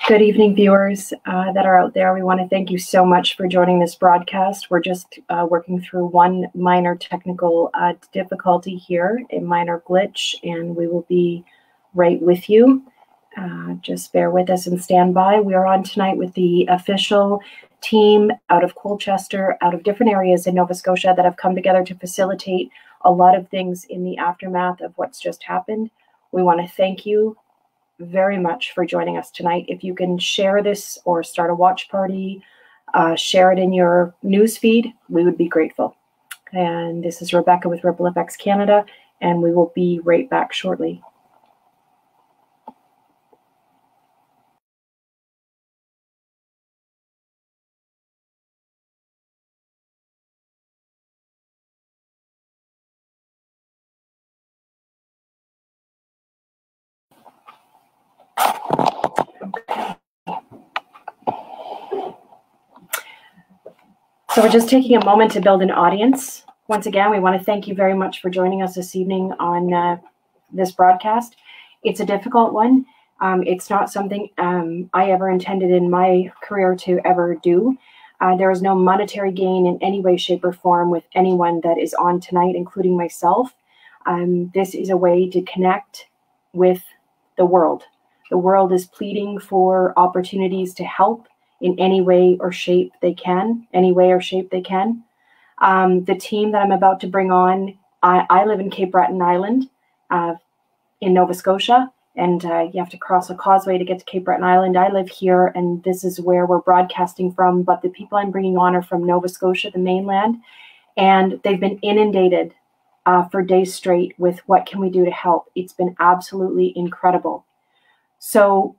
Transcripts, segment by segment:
Good evening, viewers that are out there. We want to thank you so much for joining this broadcast. We're just working through one minor technical difficulty here, a minor glitch, and we will be right with you. Just bear with us and stand by. We are on tonight with the official team out of Colchester, out of different areas in Nova Scotia that have come together to facilitate a lot of things in the aftermath of what's just happened. We want to thank you very much for joining us tonight. If you can share this or start a watch party, share it in your news feed, we would be grateful. And this is Rebecca with Ripple Effects Canada, and we will be right back shortly. So we're just taking a moment to build an audience. Once again, we want to thank you very much for joining us this evening on this broadcast. It's a difficult one. It's not something I ever intended in my career to ever do. There is no monetary gain in any way, shape, or form with anyone that is on tonight, including myself. This is a way to connect with the world. The world is pleading for opportunities to help in any way or shape they can, The team that I'm about to bring on, I live in Cape Breton Island in Nova Scotia, and you have to cross a causeway to get to Cape Breton Island. I live here, and this is where we're broadcasting from, but the people I'm bringing on are from Nova Scotia, the mainland, and they've been inundated for days straight with what can we do to help. It's been absolutely incredible. So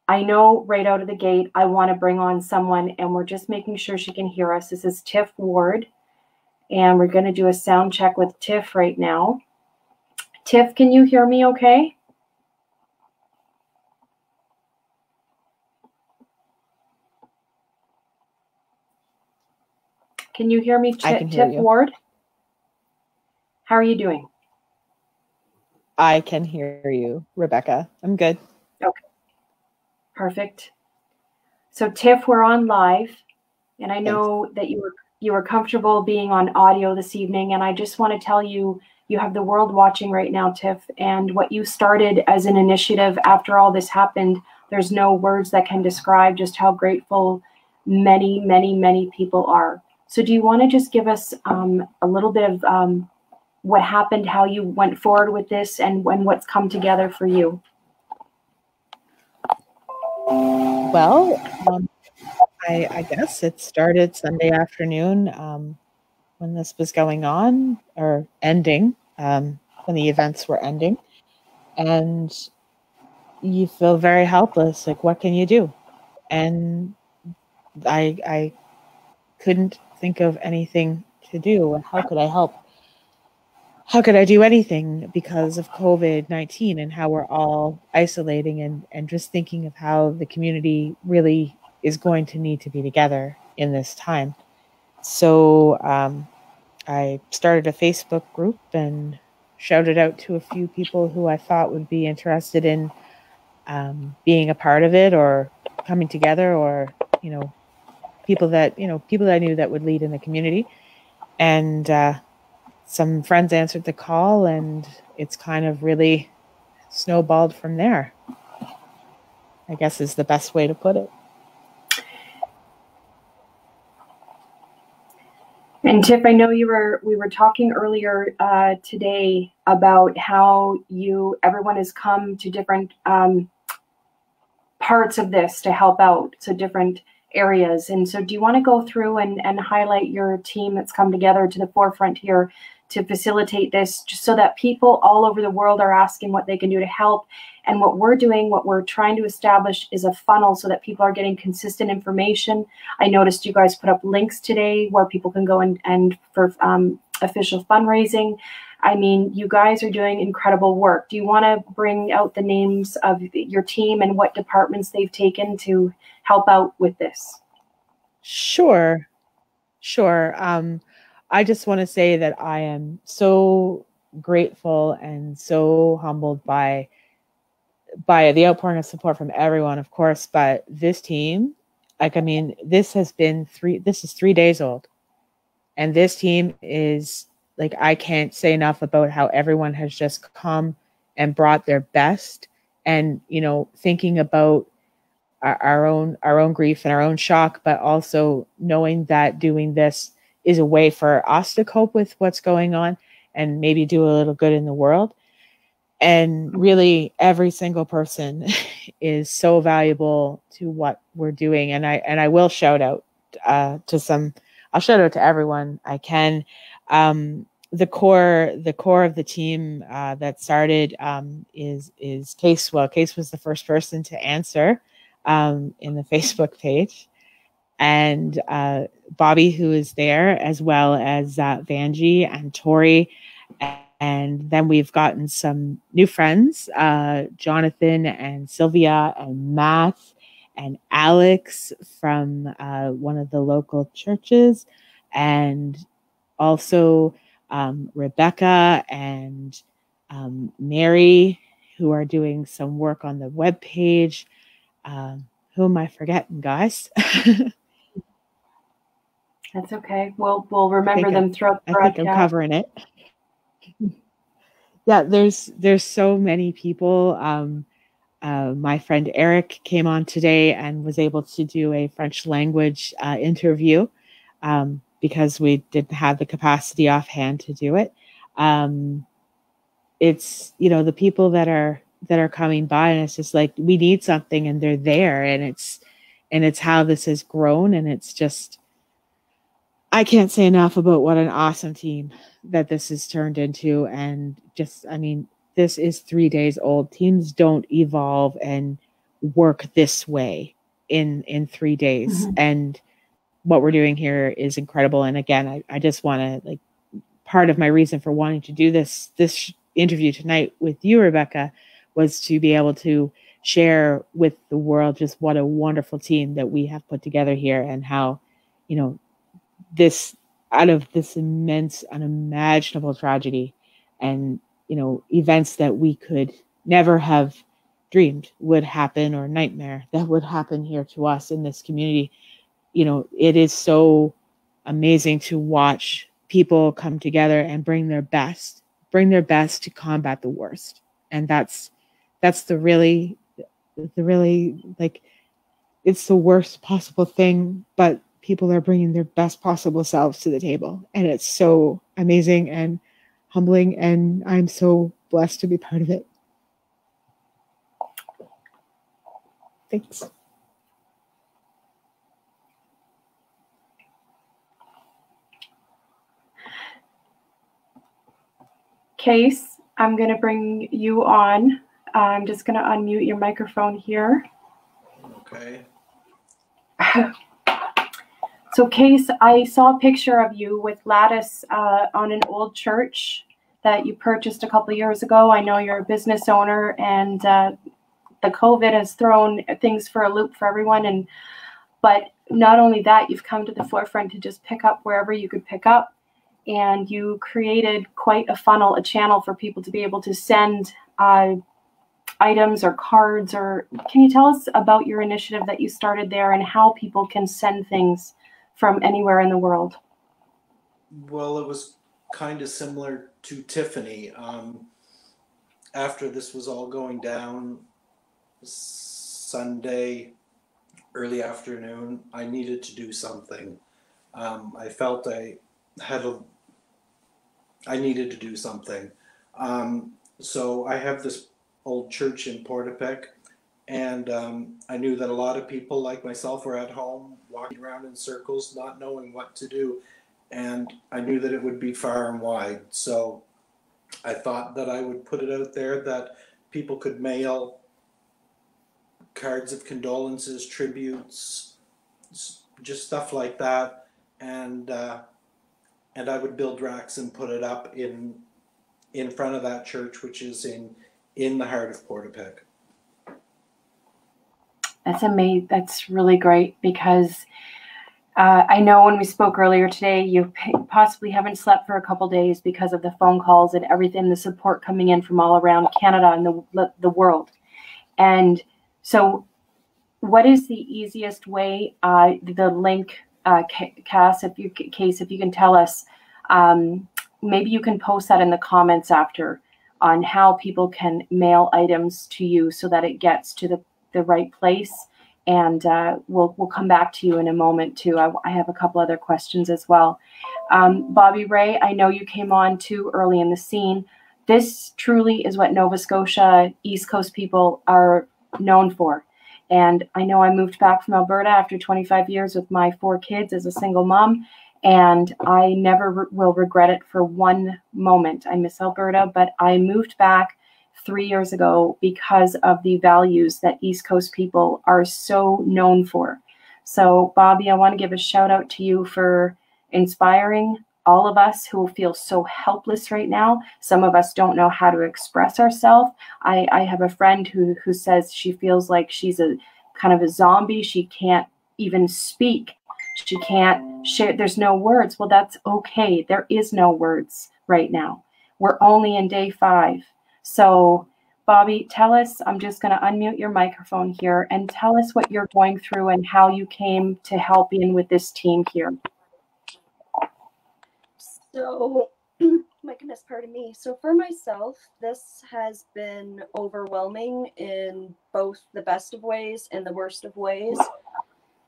I know right out of the gate, I want to bring on someone, and we're just making sure she can hear us. This is Tiff Ward, and we're going to do a sound check with Tiff right now. Tiff, can you hear me okay? Can you hear me, Tiff Ward? How are you doing? I can hear you, Rebecca. I'm good. Okay. Perfect. So Tiff, we're on live, and I know that you were comfortable being on audio this evening, and I just want to tell you, you have the world watching right now, Tiff, and what you started as an initiative after all this happened, there's no words that can describe just how grateful many, many, many people are. So do you want to just give us a little bit of what happened, how you went forward with this, and what's come together for you? Well, I guess it started Sunday afternoon when this was going on, or ending, when the events were ending. And you feel very helpless. Like, what can you do? And I couldn't think of anything to do. How could I help? How could I do anything because of COVID-19 and how we're all isolating and just thinking of how the community really is going to need to be together in this time. So I started a Facebook group and shouted out to a few people who I thought would be interested in being a part of it or coming together, or, people that I knew that would lead in the community. And some friends answered the call, and it's kind of really snowballed from there, I guess is the best way to put it. And Tiff, I know we were talking earlier today about how everyone has come to different parts of this to help out, so different areas. And so do you want to go through and highlight your team that's come together to the forefront here to facilitate this, just so that people all over the world are asking what they can do to help? And what we're doing, what we're trying to establish is a funnel so that people are getting consistent information. I noticed you guys put up links today where people can go and for official fundraising. I mean, you guys are doing incredible work. Do you want to bring out the names of your team and what departments they've taken to help out with this? Sure. I just want to say that I am so grateful and so humbled by by the outpouring of support from everyone, of course, but this team, like, I mean, this is 3 days old. And this team is, like, I can't say enough about how everyone has just come and brought their best, and, you know, thinking about our own grief and our own shock, but also knowing that doing this is a way for us to cope with what's going on and maybe do a little good in the world. And really, every single person is so valuable to what we're doing. And I will shout out I'll shout out to everyone I can. The core of the team that started is Cees. Well, Cees was the first person to answer in the Facebook page, and Bobbie, who is there, as well as Vanjie and Tori. And then we've gotten some new friends, Jonathan and Sylvia and Matt and Alex from one of the local churches, and also Rebecca and Mary, who are doing some work on the webpage. Who am I forgetting, guys? That's okay. We'll remember them throughout the broadcast. I think I'm covering it. Yeah, there's so many people. My friend Eric came on today and was able to do a French language interview because we didn't have the capacity offhand to do it. It's, you know, the people that are coming by, and it's just like, we need something, and they're there, and it's how this has grown, and it's just, I can't say enough about what an awesome team that this has turned into. And just, I mean, this is 3 days old. Teams don't evolve and work this way in 3 days. Mm-hmm. And what we're doing here is incredible. And again, I just want to, like, part of my reason for wanting to do this interview tonight with you, Rebecca, was to be able to share with the world just what a wonderful team that we have put together here, and how, you know, this, out of this immense, unimaginable tragedy, and, you know, events that we could never have dreamed would happen, or nightmare that would happen here to us in this community. You know, it is so amazing to watch people come together and bring their best to combat the worst. And that's the really, like, it's the worst possible thing, but people are bringing their best possible selves to the table. And it's so amazing and humbling, and I'm so blessed to be part of it. Thanks. Cees, I'm going to bring you on. I'm just going to unmute your microphone here. Okay. So, Cees, I saw a picture of you with lattice on an old church that you purchased a couple of years ago. I know you're a business owner, and the COVID has thrown things for a loop for everyone. But not only that, you've come to the forefront to just pick up wherever you could pick up, and you created quite a funnel, a channel for people to be able to send items or cards. Or can you tell us about your initiative that you started there, and how people can send things from anywhere in the world? Well, it was kind of similar to Tiffany. After this was all going down Sunday early afternoon, I needed to do something. I felt I needed to do something. So I have this old church in Portapique, and I knew that a lot of people like myself were at home walking around in circles, not knowing what to do. And I knew that it would be far and wide. So I thought that I would put it out there that people could mail cards of condolences, tributes, just stuff like that. And I would build racks and put it up in front of that church, which is in the heart of Portapique. That's amazing. That's really great, because I know when we spoke earlier today, you possibly haven't slept for a couple days because of the phone calls and everything, the support coming in from all around Canada and the world. And so what is the easiest way, the link, Cass, if you can tell us, maybe you can post that in the comments after, on how people can mail items to you so that it gets to the right place. And we'll come back to you in a moment too. I have a couple other questions as well. Bobbie Rae, I know you came on too early in the scene. This truly is what Nova Scotia East Coast people are known for. And I know I moved back from Alberta after 25 years with my 4 kids as a single mom, and I never will regret it for one moment. I miss Alberta, but I moved back 3 years ago because of the values that East Coast people are so known for. So, Bobbie, I want to give a shout out to you for inspiring all of us who feel so helpless right now. Some of us don't know how to express ourselves. I have a friend who says she feels like she's a kind of a zombie. She can't even speak. She can't share. There's no words. Well, that's okay. There is no words right now. We're only in day 5. So, Bobbie, tell us, I'm just going to unmute your microphone here, and tell us what you're going through and how you came to help in with this team here. So, my goodness, pardon me. So for myself, this has been overwhelming in both the best of ways and the worst of ways.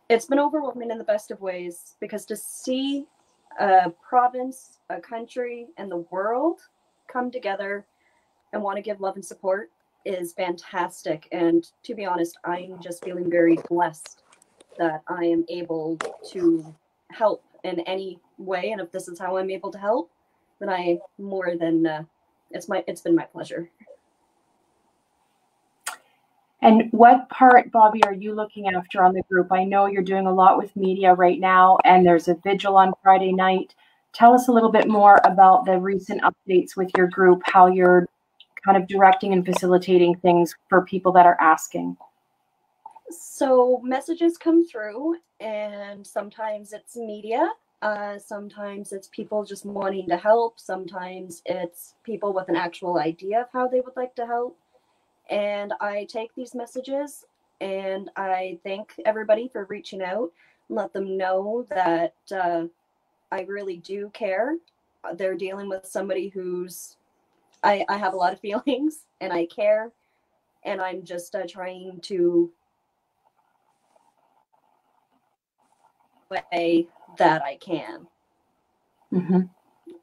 It's been overwhelming in the best of ways because to see a province, a country, and the world come together and want to give love and support is fantastic. And to be honest, I'm just feeling very blessed that I am able to help in any way, and if this is how I'm able to help, then I more than it's been my pleasure. And what part, Bobbie, are you looking after on the group? I know you're doing a lot with media right now, and there's a vigil on Friday night. Tell us a little bit more about the recent updates with your group, how you're kind of directing and facilitating things for people that are asking. So messages come through, and sometimes it's media. Sometimes it's people just wanting to help. Sometimes it's people with an actual idea of how they would like to help. And I take these messages and I thank everybody for reaching out and let them know that I really do care. They're dealing with somebody who's, I have a lot of feelings and I care. And I'm just trying to way that I can. Mm-hmm.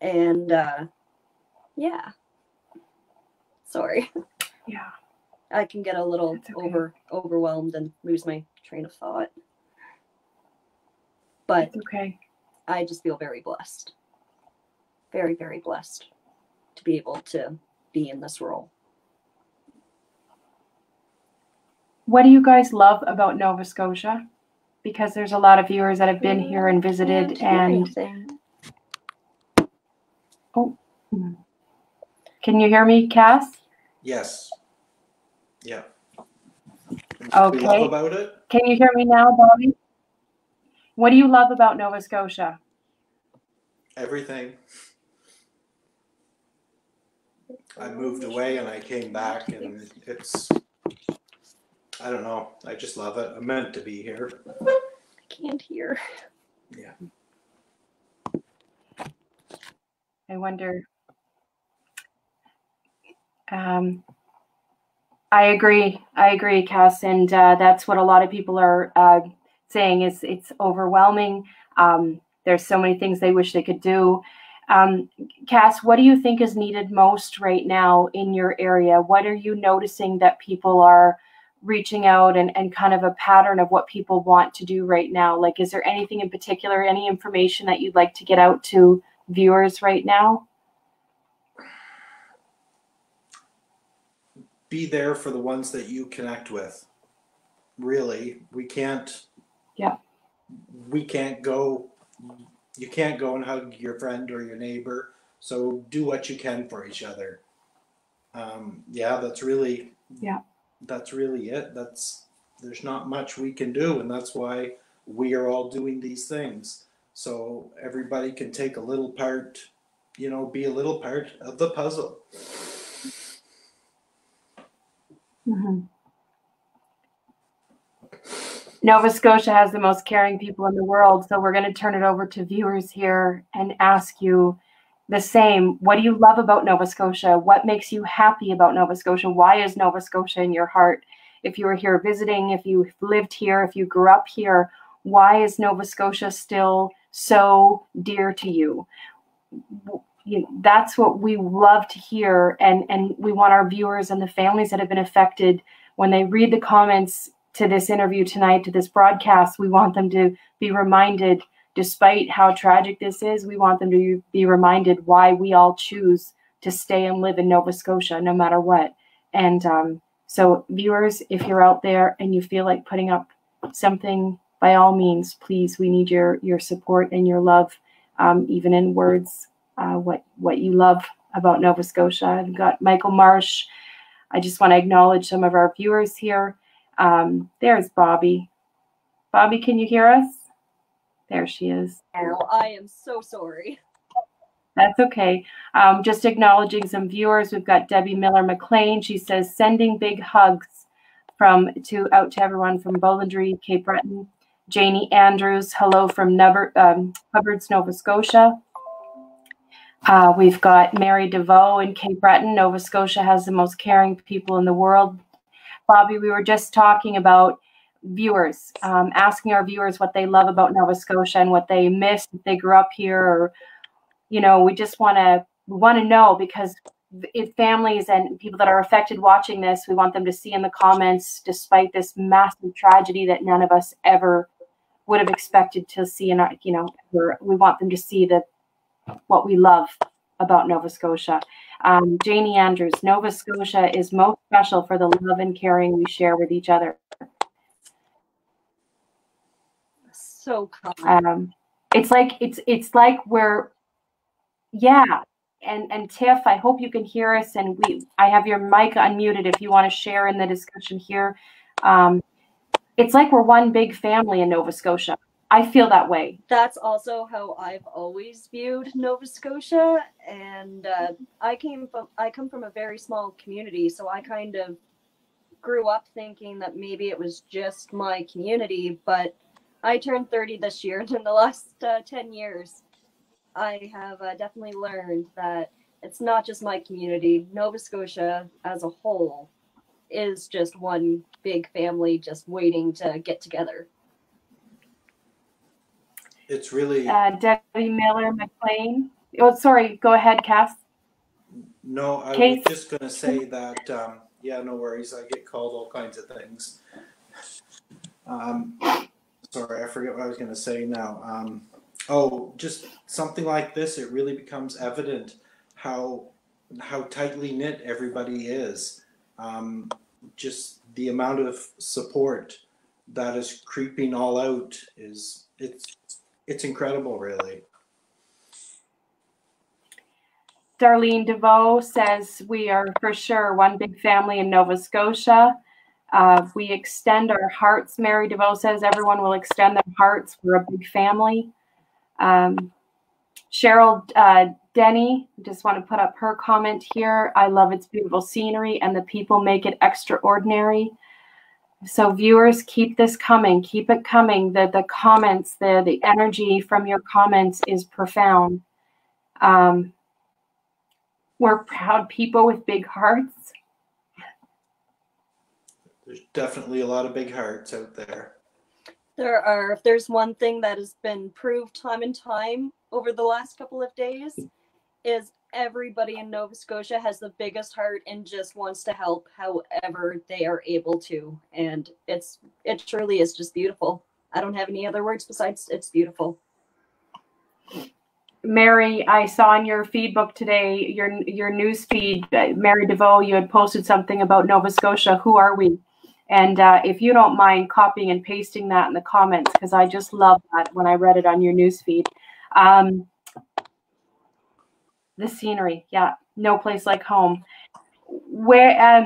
And yeah, sorry. Yeah, I can get a little okay. overwhelmed and lose my train of thought. But it's okay. I just feel very blessed. Very, very blessed to be able to be in this role. What do you guys love about Nova Scotia? Because there's a lot of viewers that have been here and visited, and oh, can you hear me, Cass? Yes. Yeah. Okay. What do you love about it? Can you hear me now, Bobbie? What do you love about Nova Scotia? Everything. I moved away and I came back, and it's, I don't know, I just love it. I'm meant to be here. I can't hear. Yeah. I wonder. I agree, Cass, and that's what a lot of people are saying is it's overwhelming. There's so many things they wish they could do. Cass, what do you think is needed most right now in your area? What are you noticing that people are reaching out and kind of a pattern of what people want to do right now? Like, is there anything in particular, any information that you'd like to get out to viewers right now? Be there for the ones that you connect with. Really, we can't. Yeah. We can't go. You can't go and hug your friend or your neighbor. So do what you can for each other. Yeah, that's really. Yeah. That's really it. There's not much we can do, and that's why we are all doing these things. So everybody can take a little part. You know, be a little part of the puzzle. Mm-hmm. Nova Scotia has the most caring people in the world, so we're going to turn it over to viewers here and ask you the same. What do you love about Nova Scotia? What makes you happy about Nova Scotia? Why is Nova Scotia in your heart? If you were here visiting, if you lived here, if you grew up here, why is Nova Scotia still so dear to you? That's what we love to hear, and we want our viewers and the families that have been affected, when they read the comments to this interview tonight, to this broadcast, we want them to be reminded, despite how tragic this is, we want them to be reminded why we all choose to stay and live in Nova Scotia, no matter what. And so viewers, if you're out there and you feel like putting up something, by all means, please, we need your support and your love, even in words, what you love about Nova Scotia. I've got Michael Marsh. I just want to acknowledge some of our viewers here. There's Bobbie. Bobbie, can you hear us? There she is. Oh, I am so sorry. That's okay. Just acknowledging some viewers. We've got Debbie Miller-McLean. She says, sending big hugs out to everyone from Bowlandry, Cape Breton. Janie Andrews, hello from Hubbards, Nova Scotia. We've got Mary DeVoe in Cape Breton. Nova Scotia has the most caring people in the world. Bobbie, we were just talking about viewers, asking our viewers what they love about Nova Scotia and what they miss if they grew up here, or, we just want to know, because if families and people that are affected watching this, we want them to see in the comments, despite this massive tragedy that none of us ever would have expected to see in our, we want them to see what we love about Nova Scotia. Janie Andrews, Nova Scotia is most special for the love and caring we share with each other. So common. It's like we're, yeah. And Tiff, I hope you can hear us, and I have your mic unmuted if you want to share in the discussion here. It's like we're one big family in Nova Scotia. I feel that way. That's also how I've always viewed Nova Scotia, and I come from a very small community, so I kind of grew up thinking that maybe it was just my community, but I turned 30 this year, and in the last 10 years, I have definitely learned that it's not just my community. Nova Scotia as a whole is just one big family just waiting to get together. It's really... Debbie Miller-McLean. Oh, sorry. Go ahead, Cass. No, I Case. was just going to say that, yeah, no worries. I get called all kinds of things. Sorry, I forget what I was going to say now. Just something like this, it really becomes evident how tightly knit everybody is. Just the amount of support that is creeping all out it's incredible, really. Darlene DeVoe says, we are for sure one big family in Nova Scotia. We extend our hearts. Mary DeVoe says everyone will extend their hearts. We're a big family. Cheryl Denny, just want to put up her comment here. I love its beautiful scenery and the people make it extraordinary. So viewers, keep this coming. Keep it coming. The comments, the energy from your comments is profound. We're proud people with big hearts. There's definitely a lot of big hearts out there. If there's one thing that has been proved time and time over the last couple of days, is everybody in Nova Scotia has the biggest heart and just wants to help however they are able to. And it truly is just beautiful. I don't have any other words besides it's beautiful. Mary, I saw in your feed book today, your news feed, Mary DeVoe, you had posted something about Nova Scotia. Who are we? And if you don't mind copying and pasting that in the comments, because I just love that when I read it on your news feed. The scenery, yeah, no place like home. Where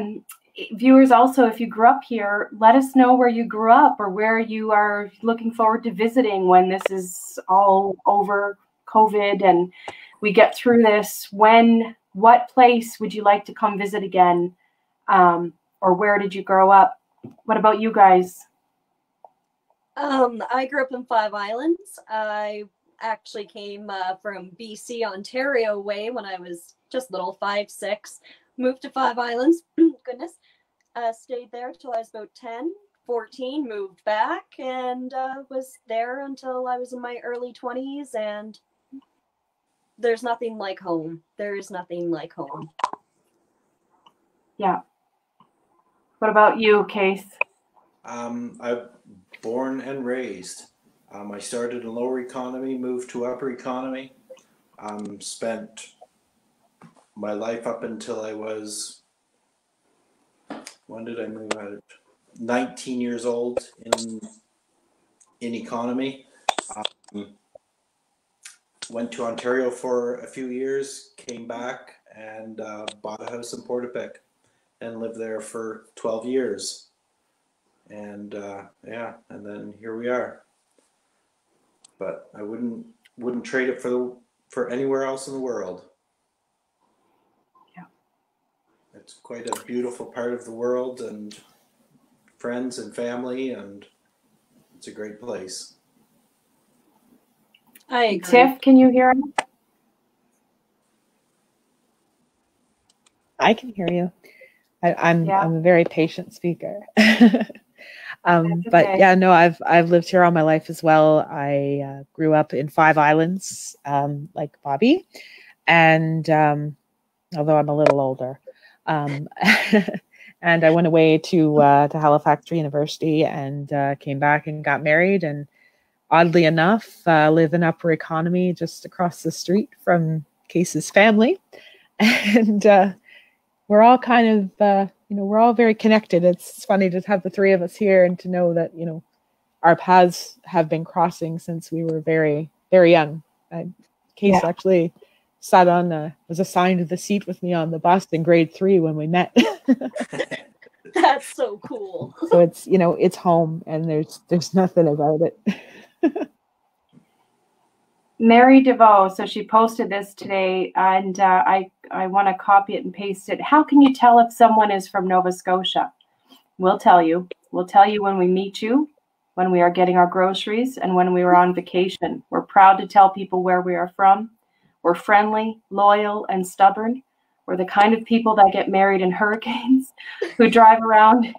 viewers also, if you grew up here, let us know where you grew up or where you are looking forward to visiting when this is all over, COVID, and we get through this. What place would you like to come visit again? Or where did you grow up? What about you guys? I grew up in Five Islands. I actually came from BC, Ontario way when I was just little, 5, 6. Moved to Five Islands. Goodness. Stayed there till I was about 10, 14, moved back, and was there until I was in my early 20s. And there's nothing like home. There is nothing like home. Yeah. What about you, Cees? I'm born and raised. I started in lower economy, moved to upper economy. Spent my life up until I was, when did I move out? 19 years old in economy. Went to Ontario for a few years, came back and bought a house in Portapique and lived there for 12 years. And yeah, and then here we are. But I wouldn't trade it for anywhere else in the world. Yeah. It's quite a beautiful part of the world, and friends and family, and it's a great place. I agree. Tiff, can you hear me? I can hear you. I'm a very patient speaker. But okay. yeah, no, I've lived here all my life as well. I grew up in Five Islands, like Bobbie, and although I'm a little older, and I went away to Halifax University and came back and got married, and oddly enough, live in upper economy just across the street from Cees's family, and we're all kind of, we're all very connected. It's funny to have the three of us here and to know that, our paths have been crossing since we were very, very young. Cees actually sat on, was assigned the seat with me on the bus in grade 3 when we met. That's so cool. So it's, it's home, and there's nothing about it. Mary DeVoe, so she posted this today, and I want to copy it and paste it. How can you tell if someone is from Nova Scotia? We'll tell you. We'll tell you when we meet you, when we are getting our groceries, and when we are on vacation. We're proud to tell people where we are from. We're friendly, loyal, and stubborn. We're the kind of people that get married in hurricanes, who drive around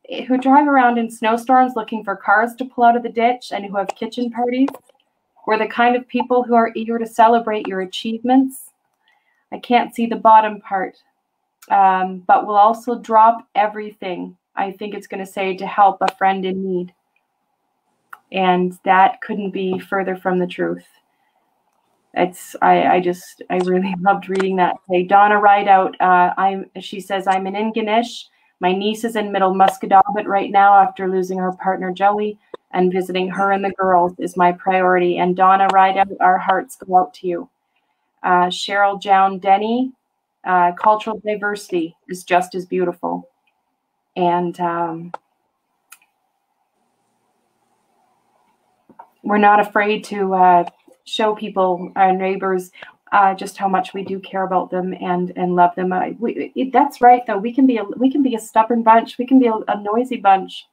in snowstorms looking for cars to pull out of the ditch, and who have kitchen parties. We're the kind of people who are eager to celebrate your achievements. I can't see the bottom part, but we'll also drop everything. I think it's going to say to help a friend in need. And that couldn't be further from the truth. I really loved reading that. Hey, Donna Rideout, she says, I'm in Ingonish. My niece is in Middle Musquodoboit right now after losing her partner, Joey. And visiting her and the girls is my priority. And Donna Rideout, our hearts go out to you. Cheryl Jown Denny, cultural diversity is just as beautiful. And we're not afraid to show people, our neighbors, just how much we do care about them and love them. That's right, though. We can be a stubborn bunch. We can be a noisy bunch.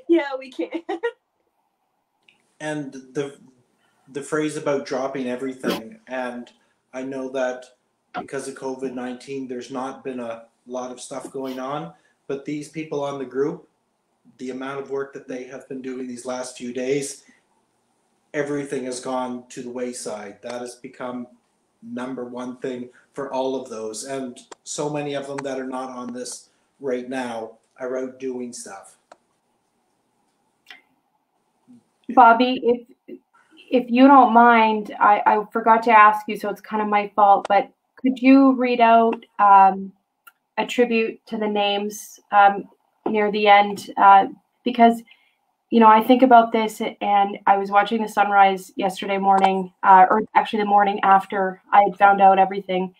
Yeah, we can. And the phrase about dropping everything, and I know that because of COVID-19, there's not been a lot of stuff going on, but these people on the group, the amount of work that they have been doing these last few days, everything has gone to the wayside. That has become number one thing for all of those, and so many of them that are not on this right now are out doing stuff. Bobbie, if you don't mind, I forgot to ask you, so it's kind of my fault, but could you read out a tribute to the names near the end? Because, I think about this, and I was watching the sunrise yesterday morning, or actually the morning after I had found out everything,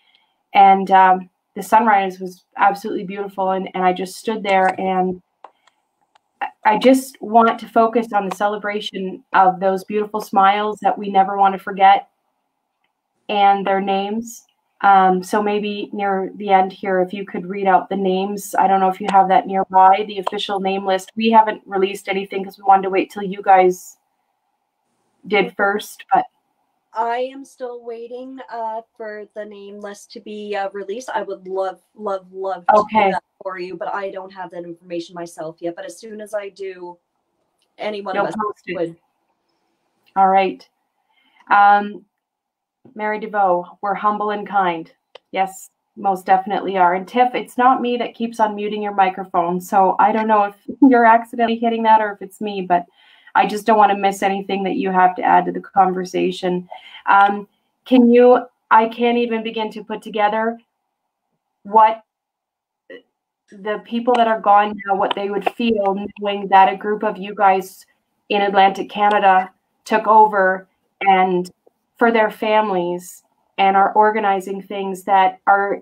and the sunrise was absolutely beautiful, and I just stood there, and I just want to focus on the celebration of those beautiful smiles that we never want to forget, and their names, So maybe near the end here, if you could read out the names. I don't know if you have that nearby, the official name list. We haven't released anything because we wanted to wait till you guys did first, but I am still waiting for the name list to be released. I would love to do that for you, but I don't have that information myself yet. But as soon as I do, any one of us would. All right. Mary DeVoe, we're humble and kind. Yes, most definitely are. And Tiff, it's not me that keeps on muting your microphone, so I don't know if you're accidentally hitting that or if it's me, but I just don't want to miss anything that you have to add to the conversation. I can't even begin to put together what the people that are gone now, what they would feel knowing that a group of you guys in Atlantic Canada took over and for their families and are organizing things that are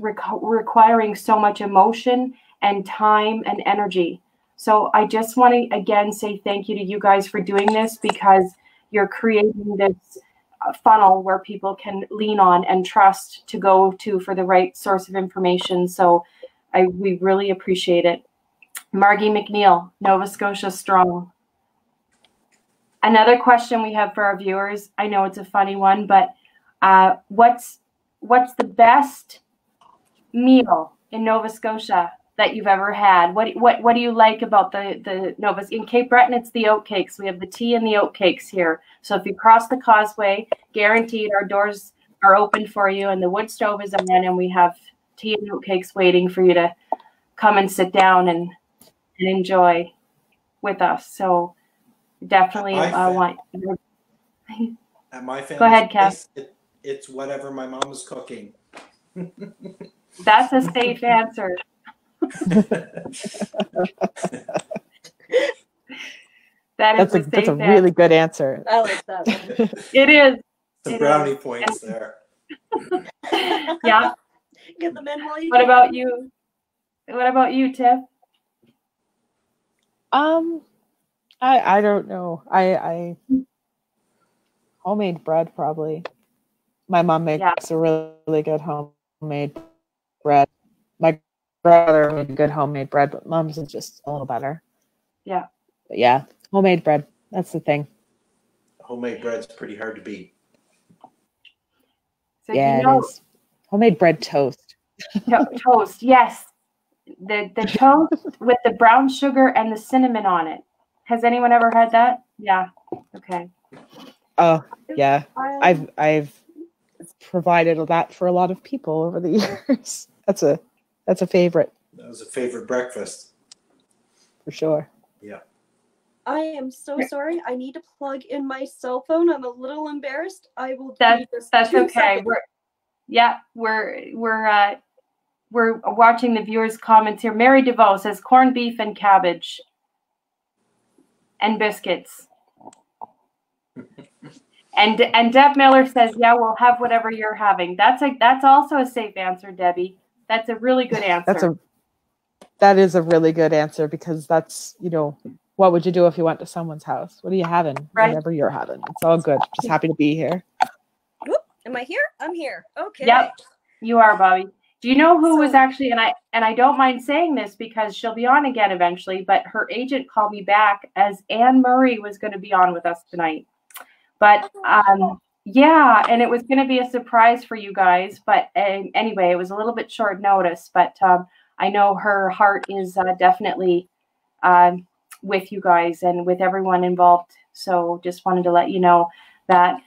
requiring so much emotion and time and energy. So I just want to again say thank you to you guys for doing this, because you're creating this funnel where people can lean on and trust to go to for the right source of information. So we really appreciate it. Margie McNeil, Nova Scotia Strong. Another question we have for our viewers, I know it's a funny one, but what's the best meal in Nova Scotia that you've ever had? What do you like about the Nova? In Cape Breton, it's the oat cakes. We have the tea and the oat cakes here. So if you cross the causeway, guaranteed our doors are open for you, and the wood stove is on, and we have tea and oat cakes waiting for you to come and sit down and enjoy with us. So definitely want. At my family, go ahead, Cass. It's whatever my mom is cooking. That's a safe answer. That's a really good answer. I like that one. It is. Some brownie points there. Yeah. Get them in while you. What about you? What about you, Tiff? I don't know. I homemade bread probably. My mom makes a really good homemade bread. My brother made good homemade bread, but mom's is just a little better. Yeah. But yeah, homemade bread. That's the thing. Homemade bread's pretty hard to beat. So yeah, it is. Homemade bread toast. Toast, yes. The toast with the brown sugar and the cinnamon on it. Has anyone ever had that? Yeah. Okay. Oh, yeah. I've provided that for a lot of people over the years. That's a favorite. That was a favorite breakfast. For sure. Yeah. I am so sorry. I need to plug in my cell phone. I'm a little embarrassed. I will. That's okay. We're watching the viewers' comments here. Mary DeVoe says corned beef and cabbage and biscuits. And Deb Miller says, yeah, we'll have whatever you're having. That's also a safe answer, Debbie. That's a really good answer. That is a really good answer, because that's, what would you do if you went to someone's house? What are you having? Right. Whatever you're having. It's all good. Just happy to be here. Whoop. Am I here? I'm here. Okay. Yep. You are, Bobbie. Do you know who was actually, and I don't mind saying this because she'll be on again eventually, but her agent called me back as Anne Murray was going to be on with us tonight. But yeah, and it was going to be a surprise for you guys. But anyway, it was a little bit short notice, but I know her heart is definitely with you guys and with everyone involved. So just wanted to let you know that.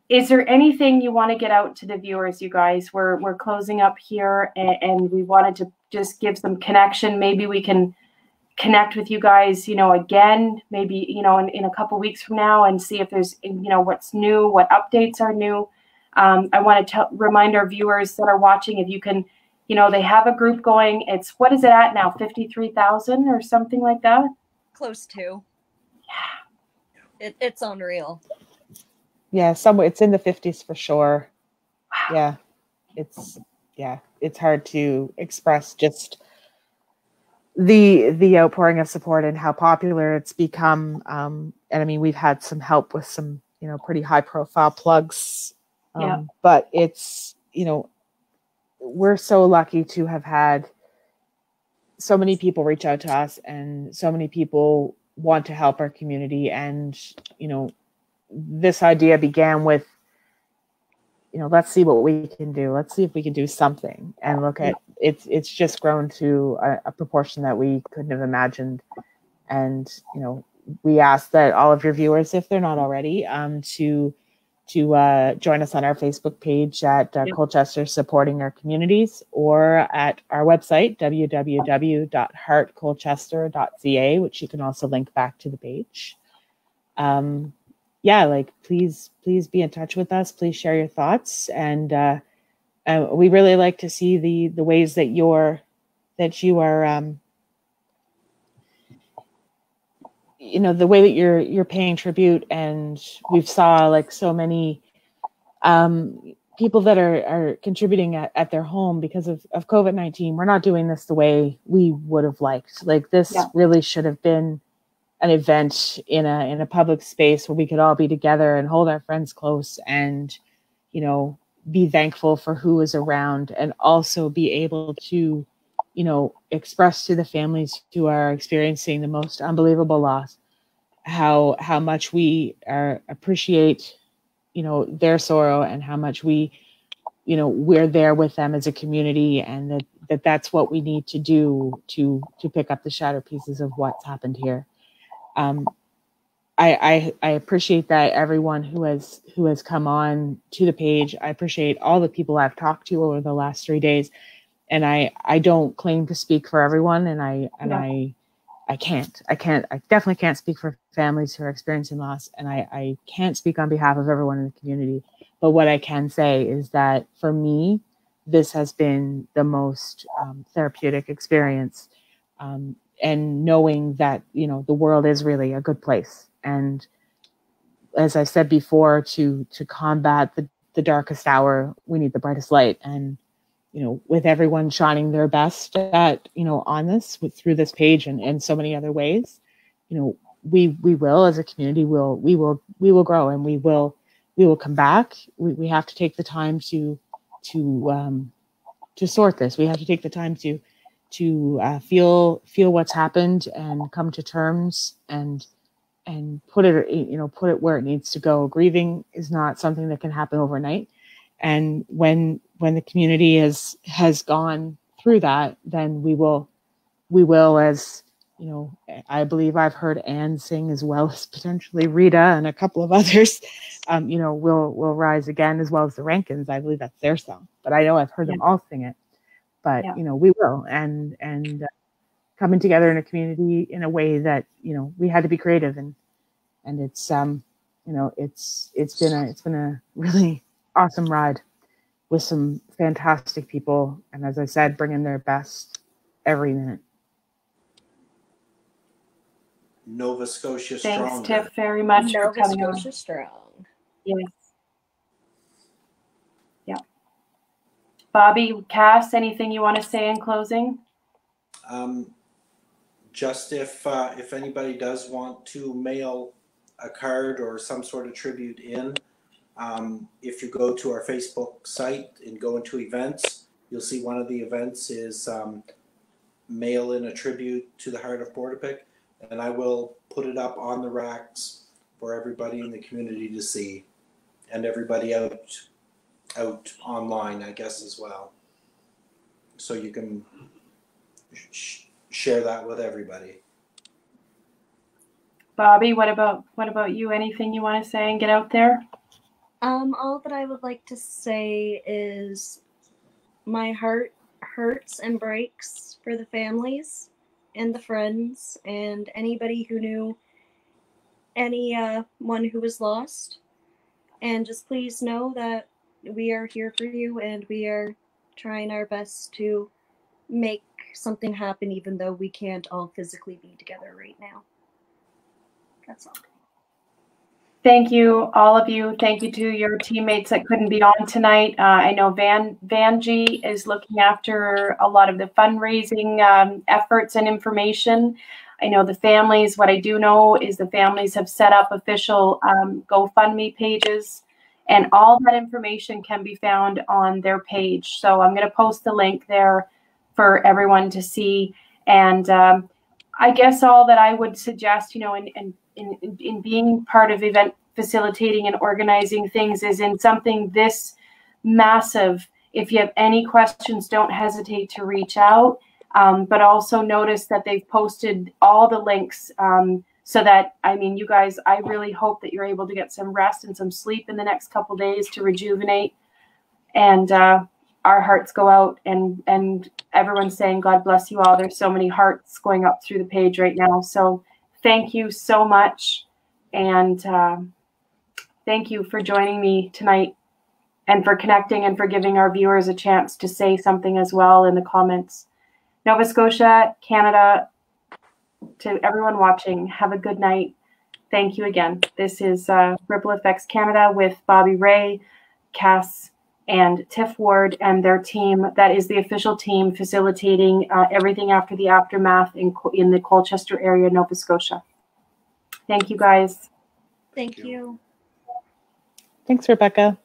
Is there anything you want to get out to the viewers, you guys? We're closing up here, and we wanted to just give some connection. Maybe we can connect with you guys, again, maybe, in a couple weeks from now, and see if there's, what's new, what updates are new. I want to remind our viewers that are watching, if you can, they have a group going. What is it at now? 53,000 or something like that? Close to. Yeah. It's unreal. Yeah, it's in the 50s for sure. Wow. Yeah, it's hard to express just the outpouring of support and how popular it's become. And I mean, we've had some help with some, pretty high profile plugs Yeah. But it's, you know, we're so lucky to have had so many people reach out to us, and so many people want to help our community. And, you know, this idea began with, you know, let's see what we can do. Let's see if we can do something. And look at it's just grown to a proportion that we couldn't have imagined. And, you know, we ask that all of your viewers, if they're not already, to join us on our Facebook page at Colchester Supporting Our Communities, or at our website, www.heartcolchester.ca, which you can also link back to the page. Yeah, like, please be in touch with us. Please share your thoughts. And we really like to see the ways that you are, you know, the way that you're paying tribute. And we've saw like so many people that are contributing at their home because of COVID-19. We're not doing this the way we would have liked. Like, this really should have been an event in a public space where we could all be together and hold our friends close, and, you know, be thankful for who is around, and also be able to, you know, express to the families who are experiencing the most unbelievable loss how much we appreciate, you know, their sorrow, and how much we, you know, we're there with them as a community, and that's what we need to do to pick up the shattered pieces of what's happened here. I appreciate that everyone who has come on to the page. I appreciate all the people I've talked to over the last 3 days, and I don't claim to speak for everyone, and I definitely can't speak for families who are experiencing loss, and I can't speak on behalf of everyone in the community. But what I can say is that for me, this has been the most therapeutic experience. And knowing that, you know, the world is really a good place. And as I said before, to combat the darkest hour, we need the brightest light. And, you know, with everyone shining their best at, you know, on this, through this page and so many other ways, you know, we will, as a community, we will grow, and we will come back. We have to take the time to sort this. We have to take the time to feel what's happened, and come to terms, and put it where it needs to go. Grieving is not something that can happen overnight. And when the community has gone through that, then we will, as, you know, I believe I've heard Anne sing, as well as potentially Rita and a couple of others, you know, will rise again, as well as the Rankins. I believe that's their song, but I know I've heard them all sing it. But, you know, we will, and coming together in a community in a way that, you know, we had to be creative, and it's, you know, it's been a really awesome ride with some fantastic people. And as I said, bringing their best every minute. Nova Scotia stronger. Thanks, Tiff, very much for coming on. Nova Scotia strong. Yes. Yeah. Bobbie, Cass, anything you want to say in closing? Just if anybody does want to mail a card or some sort of tribute in, if you go to our Facebook site and go into events, you'll see one of the events is mail in a tribute to the Heart of Portapique, and I will put it up on the racks for everybody in the community to see, and everybody out online, I guess, as well. So you can share that with everybody. Bobbie, what about you? Anything you want to say and get out there? All that I would like to say is my heart hurts and breaks for the families and the friends and anybody who knew anyone who was lost. And just please know that we are here for you, and we are trying our best to make something happen, even though we can't all physically be together right now. That's all. Thank you, all of you. Thank you to your teammates that couldn't be on tonight. I know Vanjie is looking after a lot of the fundraising efforts and information. I know the families, what I do know is the families have set up official GoFundMe pages, And all that information can be found on their page. So I'm going to post the link there for everyone to see. And I guess all that I would suggest, you know, in being part of event facilitating and organizing things is in something this massive. If you have any questions, don't hesitate to reach out. But also notice that they've posted all the links so that, I mean, you guys, I really hope that you're able to get some rest and some sleep in the next couple of days to rejuvenate. And our hearts go out, and everyone's saying, God bless you all. There's so many hearts going up through the page right now. So thank you so much. And thank you for joining me tonight and for connecting and for giving our viewers a chance to say something as well in the comments. Nova Scotia, Canada, to everyone watching, have a good night. Thank you again. This is Ripple Effects Canada with Bobbie Rae, Cass, and Tiff Ward and their team. That is the official team facilitating everything after the aftermath in the Colchester area, Nova Scotia. Thank you, guys. Thank you. Thanks, Rebecca.